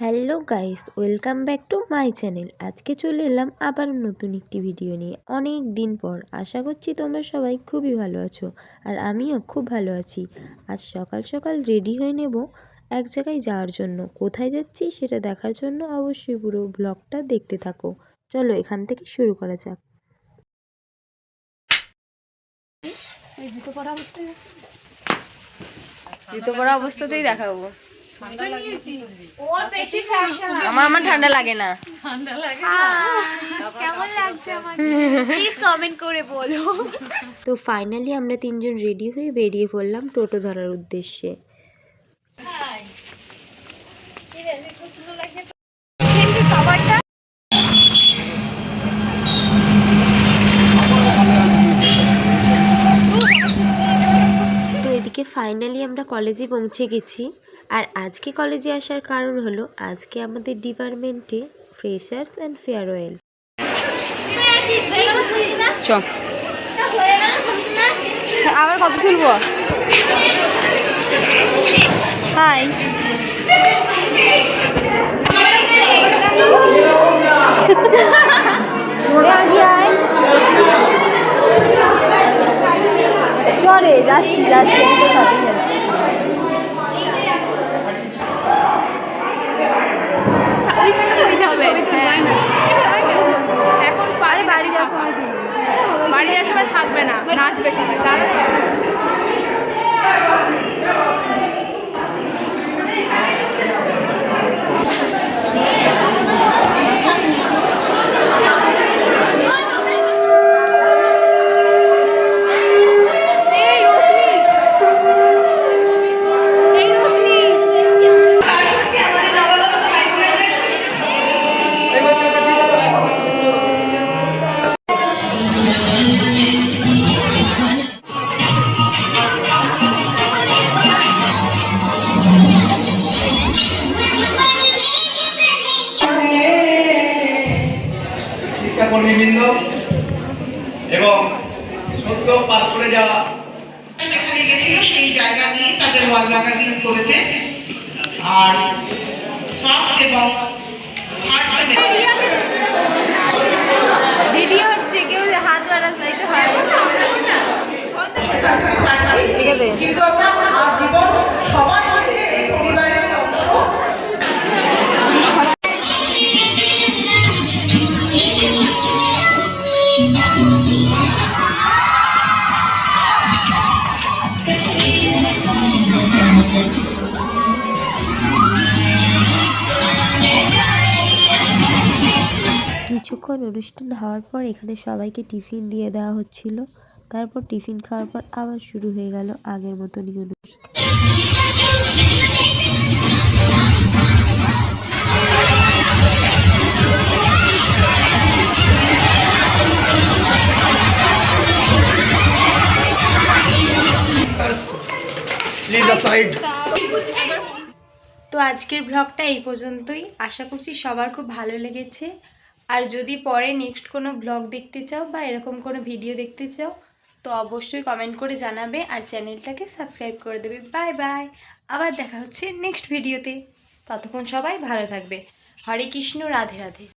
Hello guys, welcome back to my channel. আজকে চলে এলাম আবার নতুন একটি ভিডিও নিয়ে। অনেক দিন পর। আশা করছি তোমরা সবাই খুবই ভালো আছো, আর আমিও খুব ভালো আছি। আজ সকাল সকাল রেডি হয়ে নেব এক জায়গায় যাওয়ার জন্য। কোথায় যাচ্ছি সেটা দেখার জন্য অবশ্যই পুরো ব্লগটা দেখতে থাকো। চলো এখান থেকে শুরু করা যাক। জুতো পরা অবস্থাতেই দেখাবো। আমার ঠান্ডা লাগে না। কেমন লাগছে আমাকে প্লিজ কমেন্ট করে বলো। তো ফাইনালি আমরা তিনজন রেডি হয়ে বেরিয়ে পড়লাম টোটো ধরার উদ্দেশ্যে। তো এদিকে ফাইনালি আমরা কলেজে পৌঁছে গেছি। আর আজকে কলেজে আসার কারণ হলো আজকে আমাদের ডিপার্টমেন্টে ফ্রেশার্স অ্যান্ড ফেয়ারওয়েল। আবার কত তুলবো? হাই, চলে যাচ্ছি যাচ্ছি তো সাথেই আছি। এখন বাড়ি যাওয়ার সময় থাকবে না, নাচবে সবাই। শিক্ষাকর্মীবৃন্দ এবং সদ্য পাস করে যাওয়া যেখানে গেছিল সেই জায়গা নিয়ে তাদের ওয়াল ম্যাগাজিন করেছে। আর ফার্স্ট এবং থার্ড ভিডিও হচ্ছে, কেউ হাত বাড়াস না, একটু হয়। কিন্তু আমরা আজীবন সবাই মিলে এই পরিবারের অংশ। কিছুক্ষণ অনুষ্ঠান হওয়ার পর এখানে সবাইকে টিফিন দিয়ে দেওয়া হচ্ছিল। তারপর টিফিন খাওয়ার পর আবার শুরু হয়ে গেল আগের মতনই অনুষ্ঠান। তো আজকের ব্লগটা এই পর্যন্তই। আশা করছি সবার খুব ভালো লেগেছে। আর যদি পরে নেক্সট কোনো ব্লগ দেখতে চাও বা এরকম কোনো ভিডিও দেখতে চাও তো অবশ্যই কমেন্ট করে জানাবে, আর চ্যানেলটাকে সাবস্ক্রাইব করে দেবে। বাই বাই, আবার দেখা হচ্ছে নেক্সট ভিডিওতে। ততক্ষণ সবাই ভালো থাকবে। হরে কৃষ্ণ, রাধে রাধে।